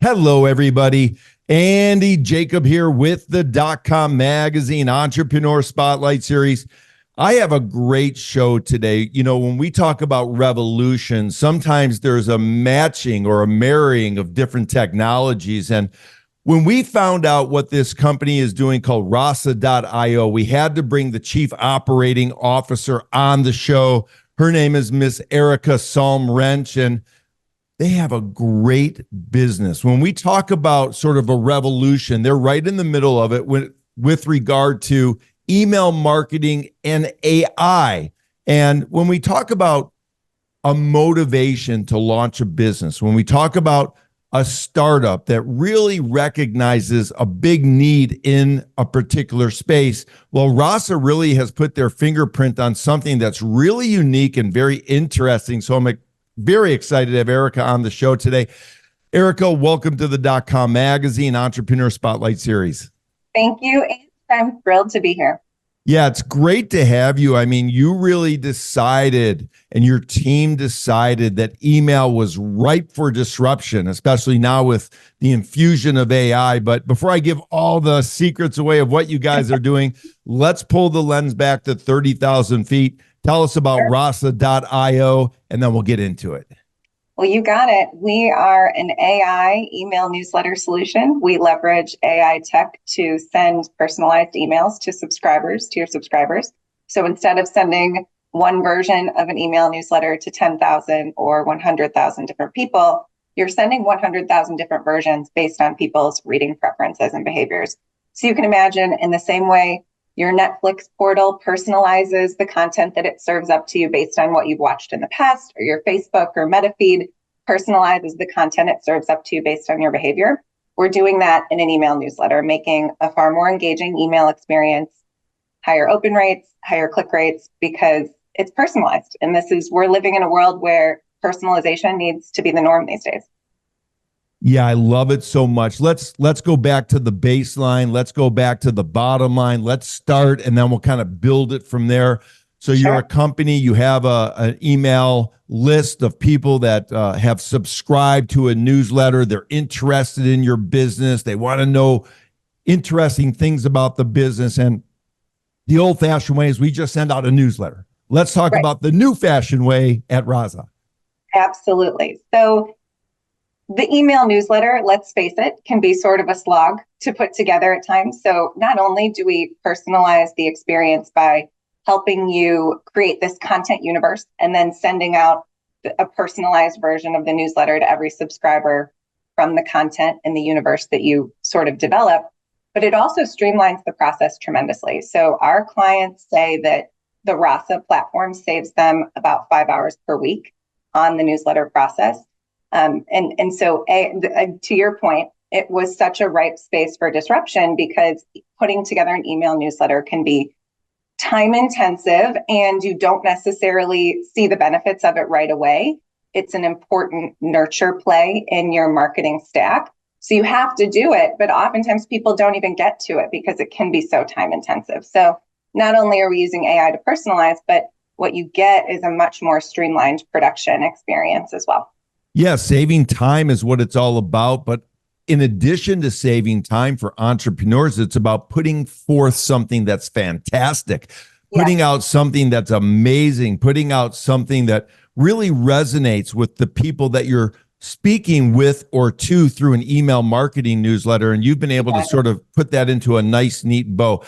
Hello, everybody. Andy Jacob here with the .com Magazine Entrepreneur Spotlight Series. I have a great show today. You know, when we talk about revolution, sometimes there's a matching or a marrying of different technologies. And when we found out what this company is doing called Rasaio, we had to bring the chief operating officer on the show. Her name is Miss Erica Salm Rench, and they have a great business. When we talk about sort of a revolution, they're right in the middle of it with regard to email marketing and AI. And when we talk about a motivation to launch a business, when we talk about a startup that really recognizes a big need in a particular space, well, Rasa really has put their fingerprint on something that's really unique and very interesting. So I'm very excited to have Erica on the show today. Erica, welcome to the .com Magazine Entrepreneur Spotlight Series. Thank you. I'm thrilled to be here. Yeah, it's great to have you. I mean, you really decided and your team decided that email was ripe for disruption, especially now with the infusion of AI. But before I give all the secrets away of what you guys are doing, let's pull the lens back to 30,000 feet. Tell us about Rasa.io, and then we'll get into it. Well, you got it. We are an AI email newsletter solution. We leverage AI tech to send personalized emails to your subscribers. So instead of sending one version of an email newsletter to 10,000 or 100,000 different people, you're sending 100,000 different versions based on people's reading preferences and behaviors. So you can imagine, in the same way your Netflix portal personalizes the content that it serves up to you based on what you've watched in the past, or your Facebook or Meta feed personalizes the content it serves up to you based on your behavior. We're doing that in an email newsletter, making a far more engaging email experience, higher open rates, higher click rates, because it's personalized. And we're living in a world where personalization needs to be the norm these days. Yeah, I love it so much. Let's go back to the baseline. Let's go back to the bottom line. Let's start, and then we'll kind of build it from there. So You're a company, you have an email list of people that have subscribed to a newsletter. They're interested in your business. They want to know interesting things about the business. And the old-fashioned way is we just send out a newsletter. Let's talk about the new-fashioned way at Rasa. Absolutely. So the email newsletter, let's face it, can be sort of a slog to put together at times. So not only do we personalize the experience by helping you create this content universe and then sending out a personalized version of the newsletter to every subscriber from the content in the universe that you sort of develop, but it also streamlines the process tremendously. So our clients say that the Rasa platform saves them about 5 hours per week on the newsletter process. So to your point, it was such a ripe space for disruption because putting together an email newsletter can be time intensive and you don't necessarily see the benefits of it right away. It's an important nurture play in your marketing stack. So you have to do it, but oftentimes people don't even get to it because it can be so time intensive. So not only are we using AI to personalize, but what you get is a much more streamlined production experience as well. Yeah, saving time is what it's all about. But in addition to saving time for entrepreneurs, it's about putting forth something that's fantastic, putting out something that's amazing, putting out something that really resonates with the people that you're speaking with or to through an email marketing newsletter. And you've been able to sort of put that into a nice, neat bow.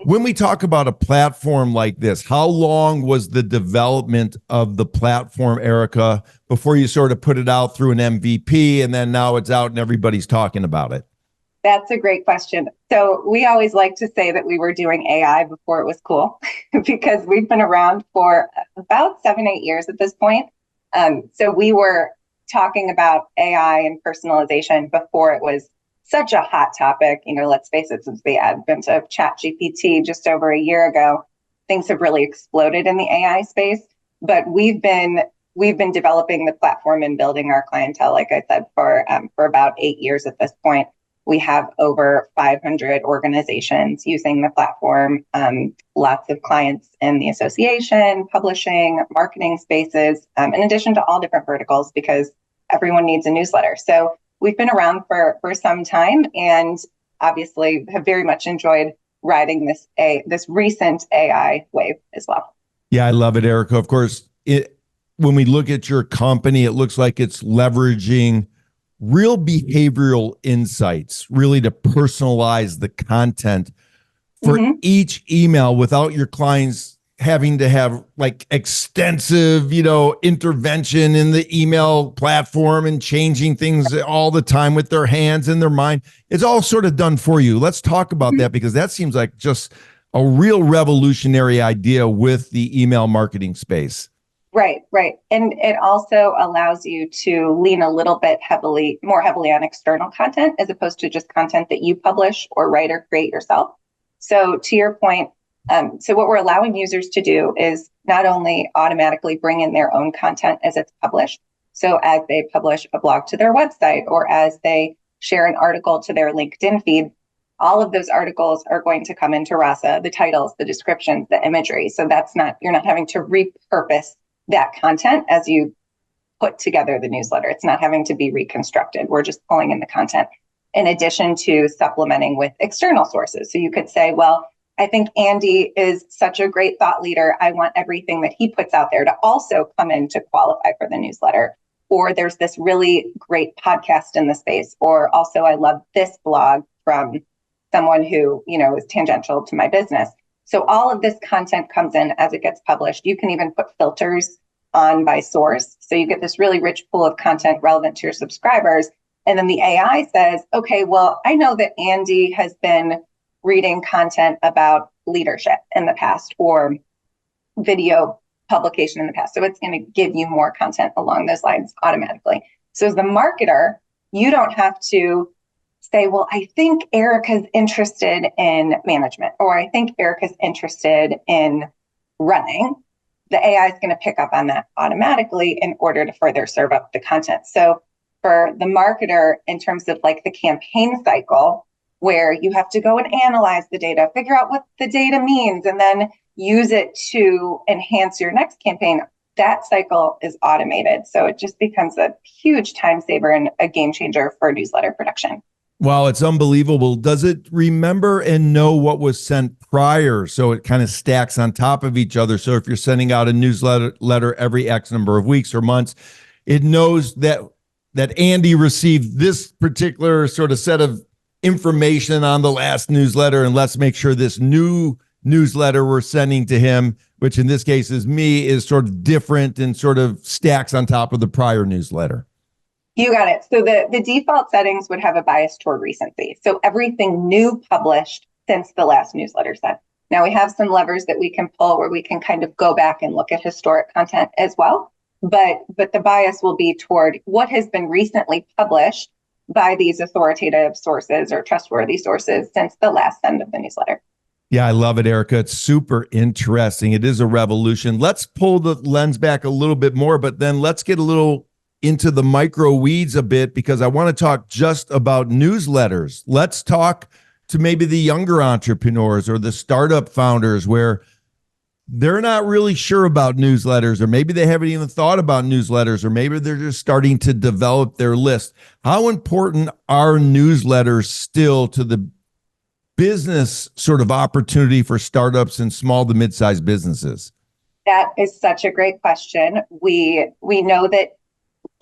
When we talk about a platform like this, how long was the development of the platform, Erica, before you sort of put it out through an MVP and then now it's out and everybody's talking about it? That's a great question. So we always like to say that we were doing AI before it was cool because we've been around for about 7-8 years at this point. So we were talking about AI and personalization before it was such a hot topic. You know, let's face it, since the advent of ChatGPT just over a year ago, things have really exploded in the AI space. But we've been developing the platform and building our clientele, like I said, for about 8 years at this point. We have over 500 organizations using the platform, lots of clients in the association, publishing, marketing spaces, in addition to all different verticals, because everyone needs a newsletter. So we've been around for some time, and obviously have very much enjoyed riding this recent AI wave as well. Yeah, I love it, Erica. Of course, when we look at your company, it looks like it's leveraging real behavioral insights, really to personalize the content for each email without your clients having to have like extensive, intervention in the email platform and changing things all the time with their hands and their mind. It's all sort of done for you. Let's talk about that, because that seems like just a real revolutionary idea with the email marketing space. Right. And it also allows you to lean a little bit more heavily on external content as opposed to just content that you publish or write or create yourself. So to your point, so what we're allowing users to do is not only automatically bring in their own content as it's published. So as they publish a blog to their website, or as they share an article to their LinkedIn feed, all of those articles are going to come into Rasa, the titles, the descriptions, the imagery. So you're not having to repurpose that content as you put together the newsletter. It's not having to be reconstructed. We're just pulling in the content in addition to supplementing with external sources. So you could say, well, I think Andy is such a great thought leader. I want everything that he puts out there to also come in to qualify for the newsletter. Or there's this really great podcast in the space. Or also, I love this blog from someone who, is tangential to my business. So all of this content comes in as it gets published. You can even put filters on by source. So you get this really rich pool of content relevant to your subscribers. And then the AI says, okay, well, I know that Andy has been reading content about leadership in the past or video publication in the past. So it's going to give you more content along those lines automatically. So as the marketer, you don't have to say, well, I think Erica's interested in management, or I think Erica's interested in running. The AI is going to pick up on that automatically in order to further serve up the content. So for the marketer, in terms of like the campaign cycle, where you have to go and analyze the data, figure out what the data means, and then use it to enhance your next campaign, that cycle is automated. So it just becomes a huge time saver and a game changer for newsletter production. Wow, it's unbelievable. Does it remember and know what was sent prior? So it kind of stacks on top of each other. So if you're sending out a newsletter every X number of weeks or months, it knows that Andy received this particular sort of set of information on the last newsletter, and let's make sure this new newsletter we're sending to him, which in this case is me, is sort of different and sort of stacks on top of the prior newsletter. You got it. So the default settings would have a bias toward recency. So everything new published since the last newsletter sent. Now we have some levers that we can pull where we can kind of go back and look at historic content as well. But the bias will be toward what has been recently published by these authoritative sources or trustworthy sources since the last send of the newsletter. Yeah, I love it, Erica. It's super interesting. It is a revolution. Let's pull the lens back a little bit more, but then let's get a little into the micro weeds a bit, because I want to talk just about newsletters. Let's talk to maybe the younger entrepreneurs or the startup founders where they're not really sure about newsletters, or maybe they haven't even thought about newsletters, or maybe they're just starting to develop their list. How important are newsletters still to the business sort of opportunity for startups and small to mid-sized businesses? That is such a great question. We know that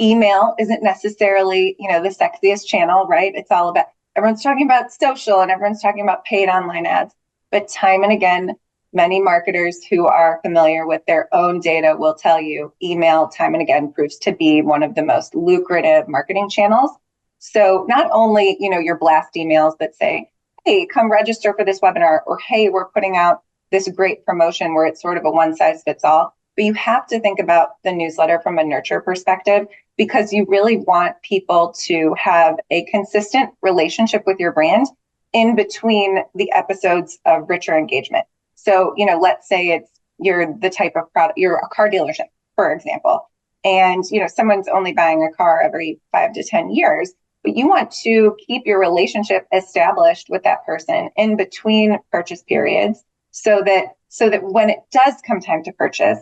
email isn't necessarily, the sexiest channel, right? It's all about, everyone's talking about social and everyone's talking about paid online ads. But time and again, many marketers who are familiar with their own data will tell you email time and again proves to be one of the most lucrative marketing channels. So not only, your blast emails that say, hey, come register for this webinar, or hey, we're putting out this great promotion where it's sort of a one size fits all. But you have to think about the newsletter from a nurture perspective, because you really want people to have a consistent relationship with your brand in between the episodes of richer engagement. So, let's say you're the type of product, you're a car dealership, for example, and, someone's only buying a car every 5 to 10 years, but you want to keep your relationship established with that person in between purchase periods so that when it does come time to purchase,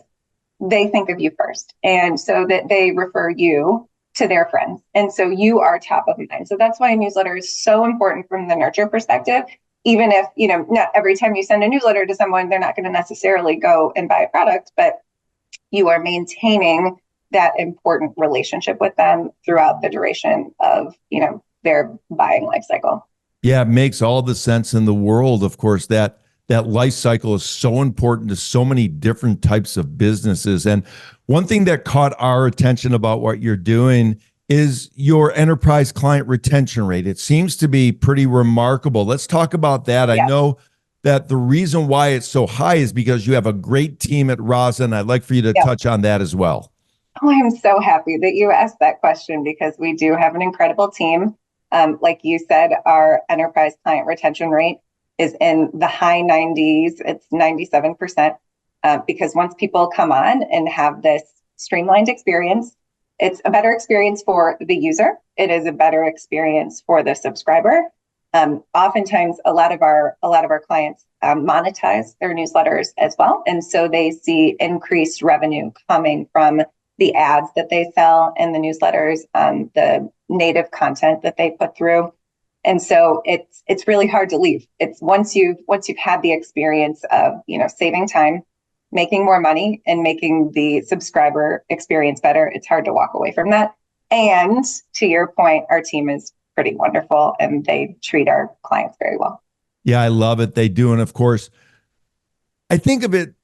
they think of you first. And so that they refer you to their friends. And so you are top of mind. So that's why a newsletter is so important from the nurture perspective. Even if, not every time you send a newsletter to someone, they're not going to necessarily go and buy a product, but you are maintaining that important relationship with them throughout the duration of, their buying life cycle. Yeah, it makes all the sense in the world. Of course, that life cycle is so important to so many different types of businesses. And one thing that caught our attention about what you're doing is your enterprise client retention rate. It seems to be pretty remarkable. Let's talk about that. Yeah. I know that the reason why it's so high is because you have a great team at Rasa, and I'd like for you to touch on that as well. Oh, I'm so happy that you asked that question because we do have an incredible team. Like you said, our enterprise client retention rate is in the high 90s. It's 97%, because once people come on and have this streamlined experience, it's a better experience for the user. It is a better experience for the subscriber. Oftentimes, a lot of our clients monetize their newsletters as well, and so they see increased revenue coming from the ads that they sell in the newsletters, the native content that they put through. And so it's really hard to leave. It's once you've had the experience of, saving time, making more money, and making the subscriber experience better, it's hard to walk away from that. And to your point, our team is pretty wonderful and they treat our clients very well. Yeah, I love it. They do. And of course, I think of it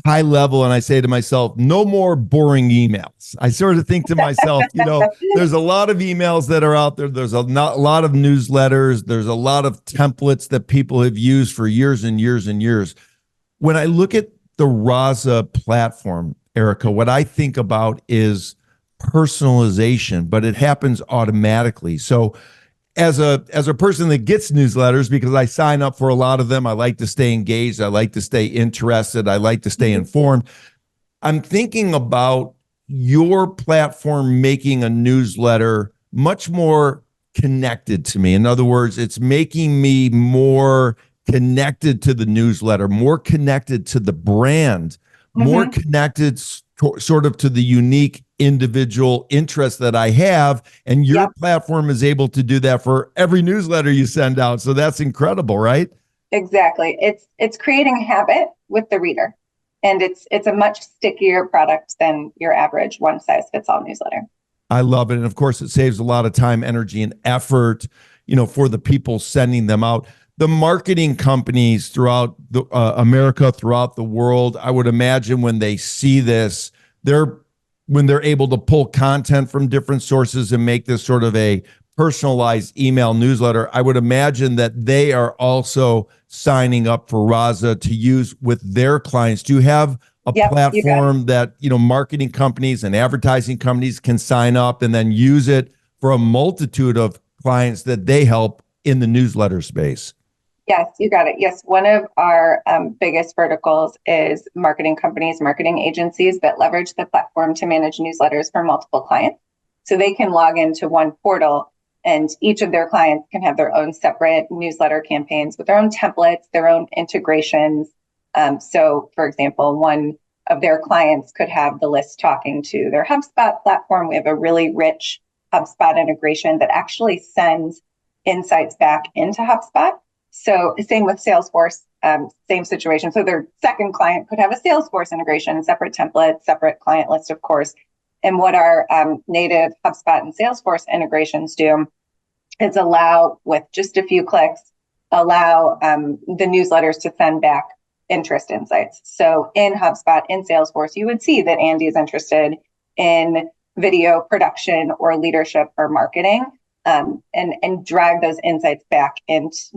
high level and I say to myself, no more boring emails. I sort of think to myself, there's a lot of emails that are out there. There's a lot of newsletters. There's a lot of templates that people have used for years and years and years. When I look at the Rasa platform, Erica, what I think about is personalization, but it happens automatically. So as a person that gets newsletters, because I sign up for a lot of them, I like to stay engaged, I like to stay interested, I like to stay informed. I'm thinking about your platform making a newsletter much more connected to me. In other words, it's making me more connected to the newsletter, more connected to the brand, more connected sort of to the unique individual interest that I have. And your platform is able to do that for every newsletter you send out. So that's incredible, right? Exactly. It's creating a habit with the reader. And it's a much stickier product than your average one size fits all newsletter. I love it. And of course, it saves a lot of time, energy, and effort, for the people sending them out. The marketing companies throughout America, throughout the world, I would imagine when they see this, when they're able to pull content from different sources and make this sort of a personalized email newsletter, I would imagine that they are also signing up for Rasa to use with their clients. Do you have a platform that, marketing companies and advertising companies can sign up and then use it for a multitude of clients that they help in the newsletter space? Yes, you got it. Yes, one of our biggest verticals is marketing companies, marketing agencies that leverage the platform to manage newsletters for multiple clients. So they can log into one portal and each of their clients can have their own separate newsletter campaigns with their own templates, their own integrations. So, for example, one of their clients could have the list talking to their HubSpot platform. We have a really rich HubSpot integration that actually sends insights back into HubSpot. So same with Salesforce, same situation. So their second client could have a Salesforce integration, separate template, separate client list, of course. And what our native HubSpot and Salesforce integrations do is allow, with just a few clicks, allow the newsletters to send back interest insights. So in HubSpot, in Salesforce, you would see that Andy is interested in video production or leadership or marketing. And drive those insights back into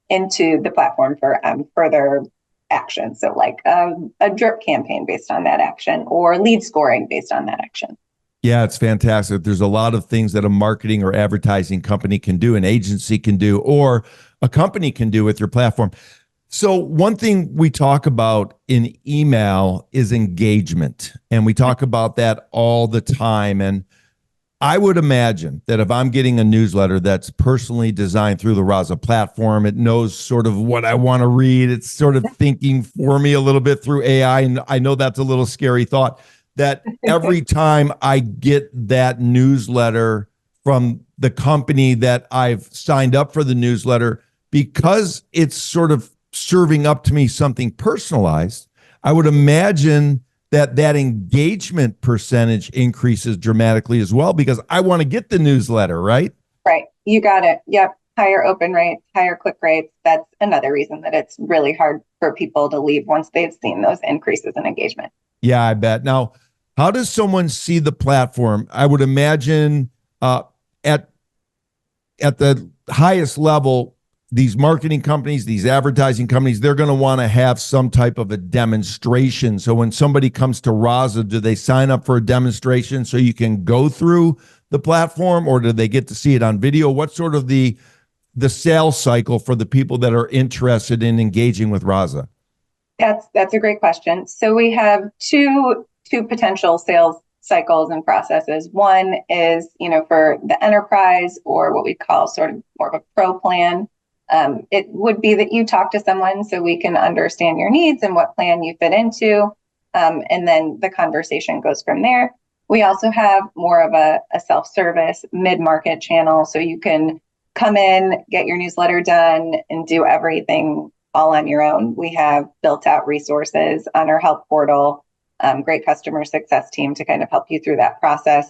the platform for further action. So like a drip campaign based on that action or lead scoring based on that action. Yeah, it's fantastic. There's a lot of things that a marketing or advertising company can do, an agency can do, or a company can do with your platform. So one thing we talk about in email is engagement, and we talk about that all the time. And I would imagine that if I'm getting a newsletter that's personally designed through the Rasa platform, it knows sort of what I want to read. It's sort of thinking for me a little bit through AI. And I know that's a little scary thought, that every time I get that newsletter from the company that I've signed up for the newsletter, because it's sort of serving up to me something personalized, I would imagine that that engagement percentage increases dramatically as well, because I want to get the newsletter, right? Right. You got it. Yep. Higher open rates, higher click rates. That's another reason that it's really hard for people to leave once they've seen those increases in engagement. Yeah, I bet. Now, how does someone see the platform? I would imagine at the highest level, these marketing companies, these advertising companies, they're going to want to have some type of a demonstration. So when somebody comes to Rasa, do they sign up for a demonstration so you can go through the platform, or do they get to see it on video? What's sort of the sales cycle for the people that are interested in engaging with Rasa? That's a great question. So we have two potential sales cycles and processes. One is, for the enterprise, or what we call sort of more of a pro plan. It would be that you talk to someone so we can understand your needs and what plan you fit into. And then the conversation goes from there. We also have more of a self-service mid-market channel. So you can come in, get your newsletter done, and do everything all on your own. We have built out resources on our help portal, great customer success team to kind of help you through that process.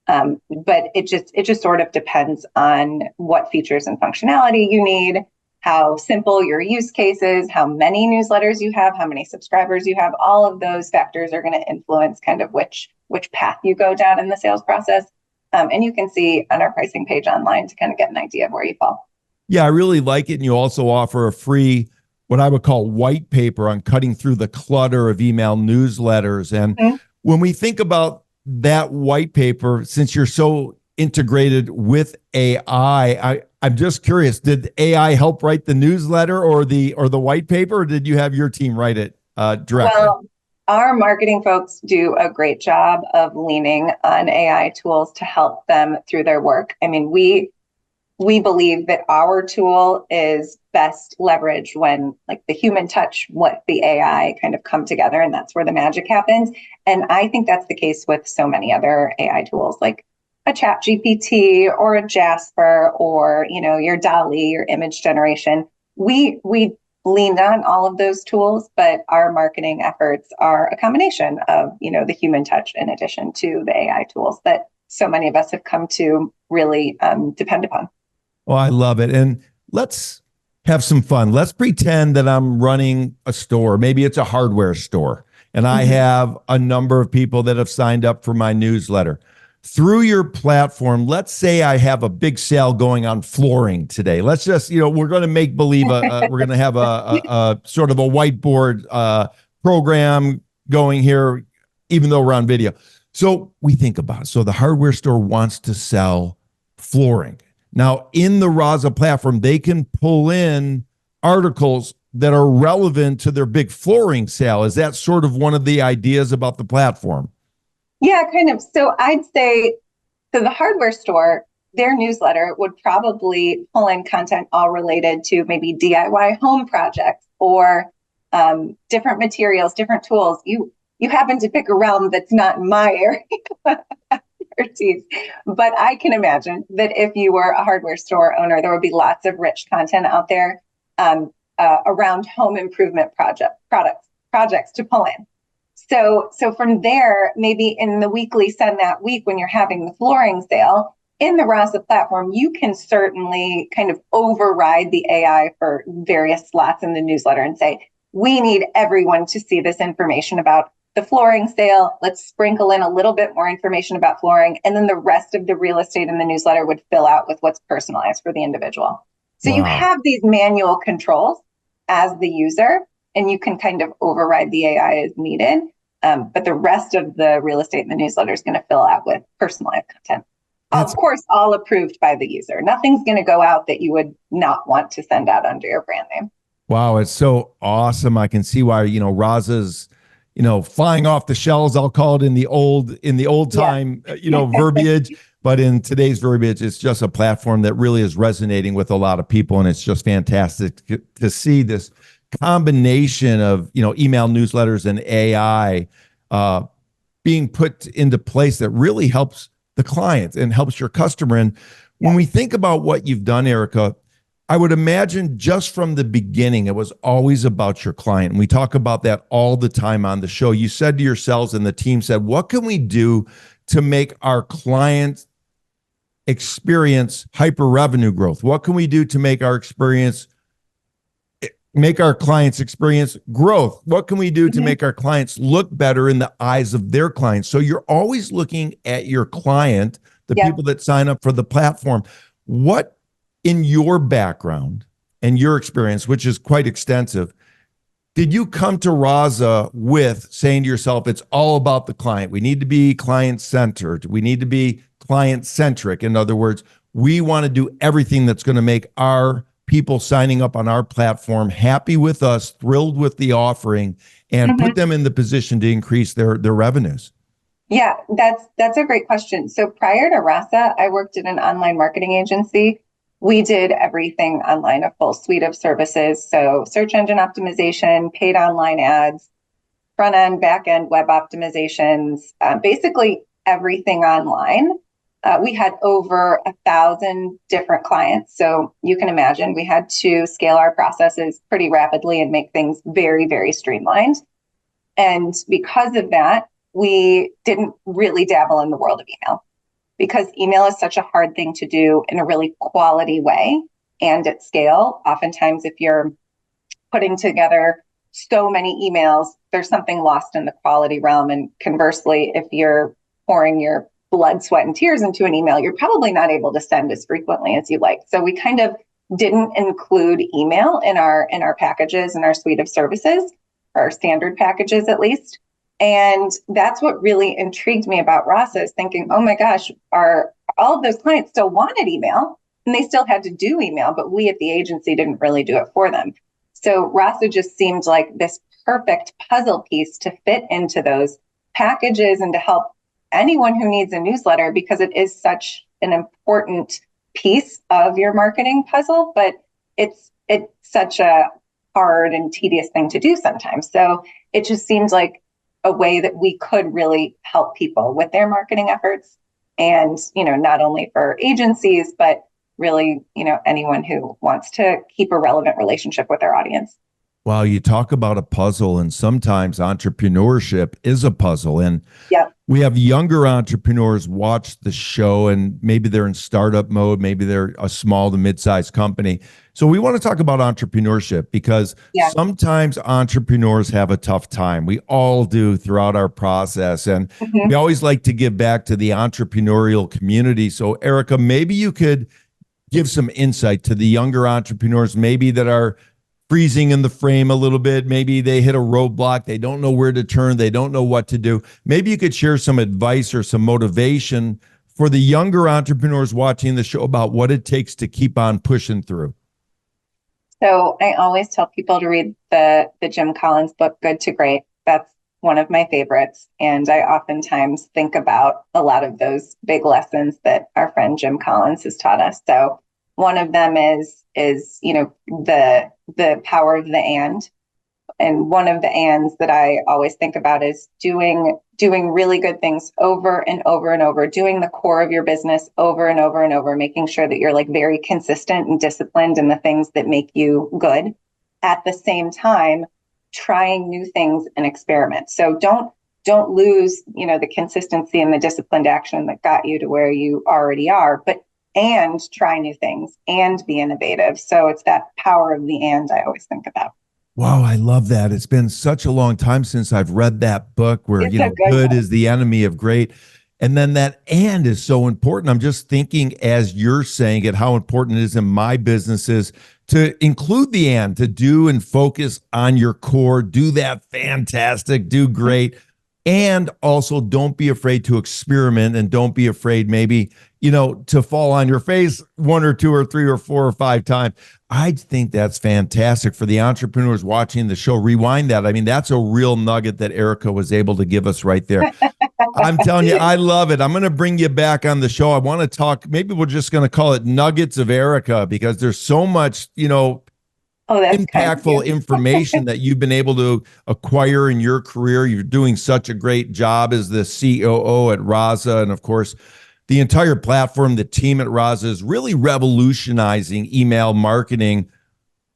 But it just sort of depends on what features and functionality you need, how simple your use case is, how many newsletters you have, how many subscribers you have. All of those factors are going to influence kind of which path you go down in the sales process. And you can see on our pricing page online to kind of get an idea of where you fall. Yeah, I really like it. And you also offer a free, what I would call white paper on cutting through the clutter of email newsletters. And when we think about that white paper, since you're so integrated with AI, I'm just curious, did AI help write the newsletter or the white paper, or did you have your team write it directly? Well, our marketing folks do a great job of leaning on AI tools to help them through their work. I mean, we believe that our tool is best leveraged when the human touch, what the AI kind of come together, and that's where the magic happens. And I think that's the case with so many other AI tools, like a Chat GPT or a Jasper, or your DALL-E, your image generation. We leaned on all of those tools, but our marketing efforts are a combination of the human touch in addition to the AI tools that so many of us have come to really depend upon. Oh, I love it. And let's have some fun. Let's pretend that I'm running a store. Maybe it's a hardware store, and I have a number of people that have signed up for my newsletter. Through your platform, let's say I have a big sale going on flooring today. Let's just, we're going to make believe we're going to have a sort of a whiteboard program going here, even though we're on video. So we think about it. So the hardware store wants to sell flooring. Now, in the Rasa platform, they can pull in articles that are relevant to their big flooring sale. Is that sort of one of the ideas about the platform? Yeah, kind of. So I'd say, so the hardware store, their newsletter would probably pull in content all related to maybe DIY home projects or different materials, different tools. You happen to pick a realm that's not my area. But I can imagine that if you were a hardware store owner, there would be lots of rich content out there around home improvement projects to pull in. So from there, maybe in the weekly send that week when you're having the flooring sale in the Rasa platform, you can certainly kind of override the AI for various slots in the newsletter and say, we need everyone to see this information about the flooring sale. Let's sprinkle in a little bit more information about flooring. And then the rest of the real estate in the newsletter would fill out with what's personalized for the individual. So you have these manual controls as the user, and you can kind of override the AI as needed. But the rest of the real estate in the newsletter is going to fill out with personalized content. Of course, all approved by the user. Nothing's going to go out that you would not want to send out under your brand name. Wow, it's so awesome. I can see why, Rasa's, flying off the shelves, I'll call it in the old time, verbiage. But in today's verbiage, it's just a platform that really is resonating with a lot of people. And it's just fantastic to see this combination of, email newsletters and AI being put into place that really helps the client and helps your customer. And when we think about what you've done, Erica, I would imagine just from the beginning, it was always about your client. And we talk about that all the time on the show. You said to yourselves, and the team said, what can we do to make our client experience hyper revenue growth? What can we do to make our clients experience growth? What can we do to make our clients look better in the eyes of their clients? So you're always looking at your client, the people that sign up for the platform. What in your background and your experience, which is quite extensive, did you come to Rasa with saying to yourself, it's all about the client? We need to be client-centered. We need to be client-centric. In other words, we want to do everything that's going to make our people signing up on our platform happy with us, thrilled with the offering, and put them in the position to increase their revenues. Yeah, that's a great question. So prior to Rasa, I worked at an online marketing agency. We did everything online, a full suite of services. So search engine optimization, paid online ads, front end, back end web optimizations, basically everything online. We had over 1,000 different clients. So you can imagine we had to scale our processes pretty rapidly and make things very, very streamlined. And because of that, we didn't really dabble in the world of email, because email is such a hard thing to do in a really quality way and at scale. Oftentimes, if you're putting together so many emails, there's something lost in the quality realm. And conversely, if you're pouring your blood, sweat, and tears into an email, you're probably not able to send as frequently as you like. So we kind of didn't include email in our packages and our suite of services, or our standard packages at least. And that's what really intrigued me about Rasa, is thinking, oh my gosh, all of those clients still wanted email and they still had to do email, but we at the agency didn't really do it for them. So Rasa just seemed like this perfect puzzle piece to fit into those packages and to help anyone who needs a newsletter, because it is such an important piece of your marketing puzzle, but it's such a hard and tedious thing to do sometimes. So it just seems like a way that we could really help people with their marketing efforts. And, not only for agencies, but really, anyone who wants to keep a relevant relationship with their audience. Well, you talk about a puzzle, and sometimes entrepreneurship is a puzzle. And we have younger entrepreneurs watch the show, and maybe they're in startup mode, maybe they're a small to mid-sized company. So we want to talk about entrepreneurship, because sometimes entrepreneurs have a tough time. We all do throughout our process. And we always like to give back to the entrepreneurial community. So Erica, maybe you could give some insight to the younger entrepreneurs, maybe that are freezing in the frame a little bit. Maybe they hit a roadblock. They don't know where to turn. They don't know what to do. Maybe you could share some advice or some motivation for the younger entrepreneurs watching the show about what it takes to keep on pushing through. So I always tell people to read the Jim Collins book, Good to Great. That's one of my favorites. And I oftentimes think about a lot of those big lessons that our friend Jim Collins has taught us. So one of them is the power of the and one of the ands that I always think about is doing really good things over and over and over, doing the core of your business over and over and over, making sure that you're very consistent and disciplined in the things that make you good. At the same time, trying new things and experiment. So don't lose, the consistency and the disciplined action that got you to where you already are, and try new things and be innovative. So it's that power of the and I always think about. Wow, I love that. It's been such a long time since I've read that book where, good is the enemy of great. And then that and is so important. I'm just thinking as you're saying it, how important it is in my businesses to include the and, to do and focus on your core, do that fantastic, do great. And also don't be afraid to experiment, and don't be afraid maybe, to fall on your face 1 or 2 or 3 or 4 or 5 times. I think that's fantastic for the entrepreneurs watching the show. Rewind that. I mean, that's a real nugget that Erica was able to give us right there. I'm telling you, I love it. I'm going to bring you back on the show. I want to talk, maybe we're just going to call it Nuggets of Erica, because there's so much, Oh, that's kind of impactful you. information that you've been able to acquire in your career. You're doing such a great job as the COO at Rasa. And of course, the entire platform, the team at Rasa is really revolutionizing email marketing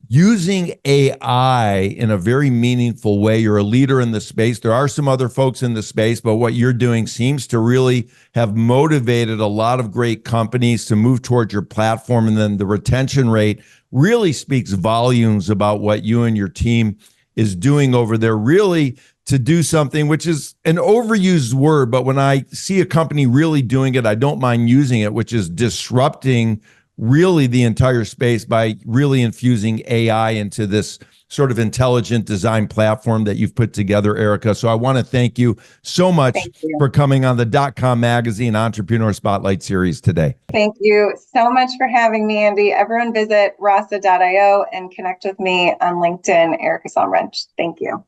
using AI in a very meaningful way. You're a leader in the space. There are some other folks in the space, but what you're doing seems to really have motivated a lot of great companies to move towards your platform. And then the retention rate really speaks volumes about what you and your team is doing over there, really to do something which is an overused word, but when I see a company really doing it, I don't mind using it, which is disrupting really the entire space by really infusing AI into this sort of intelligent design platform that you've put together, Erica. So I want to thank you so much Thank you. for coming on the .com Magazine Entrepreneur Spotlight Series today. Thank you so much for having me, Andy. Everyone visit rasa.io and connect with me on LinkedIn, Erica Salm Rench. Thank you.